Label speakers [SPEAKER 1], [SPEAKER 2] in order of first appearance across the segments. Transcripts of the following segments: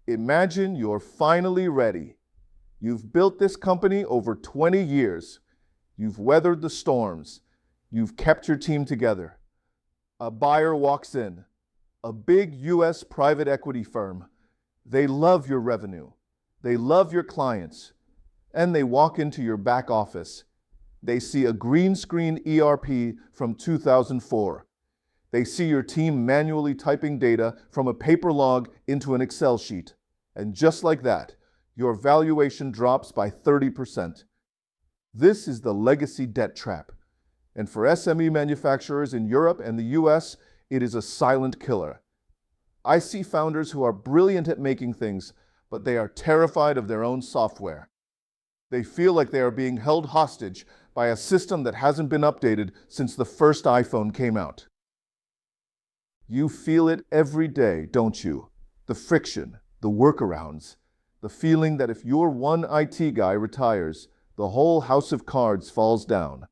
[SPEAKER 1] Imagine you're finally ready. You've built this company over 20 years. You've weathered the storms. You've kept your team together. A buyer walks in, a big US private equity firm. They love your revenue. They love your clients. And they walk into your back office. They see a green screen ERP from 2004. They see your team manually typing data from a paper log into an Excel sheet. And just like that, your valuation drops by 30%. This is the legacy debt trap. And for SME manufacturers in Europe and the US, it is a silent killer. I see founders who are brilliant at making things, but they are terrified of their own software. They feel like they are being held hostage by a system that hasn't been updated since the first iPhone came out. You feel it every day, don't you? The friction, the workarounds, the feeling that if your one IT guy retires, the whole house of cards falls down.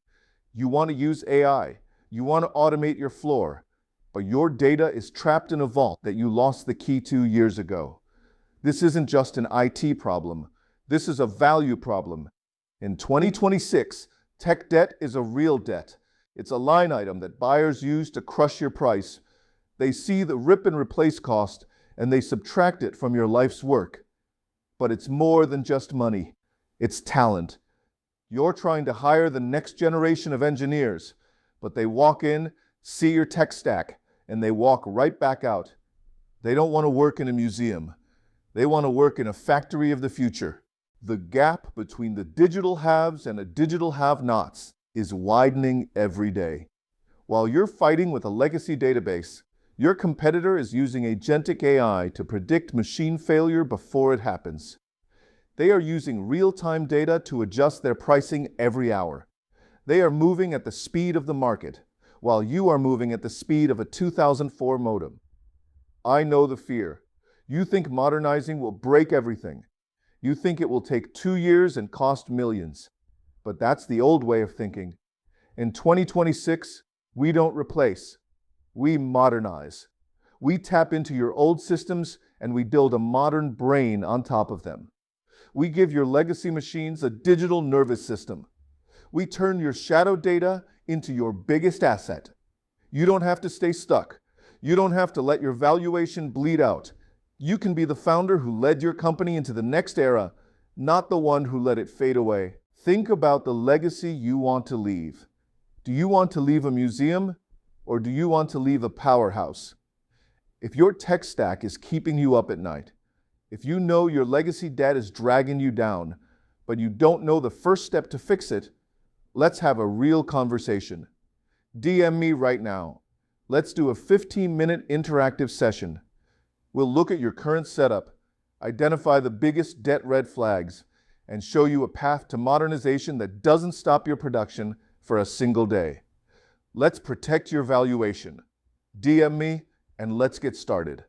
[SPEAKER 1] You want to use AI, you want to automate your floor, but your data is trapped in a vault that you lost the key to years ago. This isn't just an IT problem, this is a value problem. In 2026, tech debt is a real debt. It's a line item that buyers use to crush your price. They see the rip and replace cost and they subtract it from your life's work. But it's more than just money. It's talent. You're trying to hire the next generation of engineers, but they walk in, see your tech stack, and they walk right back out. They don't want to work in a museum. They want to work in a factory of the future. The gap between the digital haves and the digital have-nots is widening every day. While you're fighting with a legacy database, your competitor is using agentic AI to predict machine failure before it happens. They are using real-time data to adjust their pricing every hour. They are moving at the speed of the market, while you are moving at the speed of a 2004 modem. I know the fear. You think modernizing will break everything. You think it will take 2 years and cost millions. But that's the old way of thinking. In 2026, we don't replace. We modernize. We tap into your old systems and we build a modern brain on top of them. We give your legacy machines a digital nervous system. We turn your shadow data into your biggest asset. You don't have to stay stuck. You don't have to let your valuation bleed out. You can be the founder who led your company into the next era, not the one who let it fade away. Think about the legacy you want to leave. Do you want to leave a museum, or do you want to leave a powerhouse? If your tech stack is keeping you up at night, if you know your legacy debt is dragging you down, but you don't know the first step to fix it, let's have a real conversation. DM me right now. Let's do a 15-minute interactive session. We'll look at your current setup, identify the biggest debt red flags, and show you a path to modernization that doesn't stop your production for a single day. Let's protect your valuation. DM me and let's get started.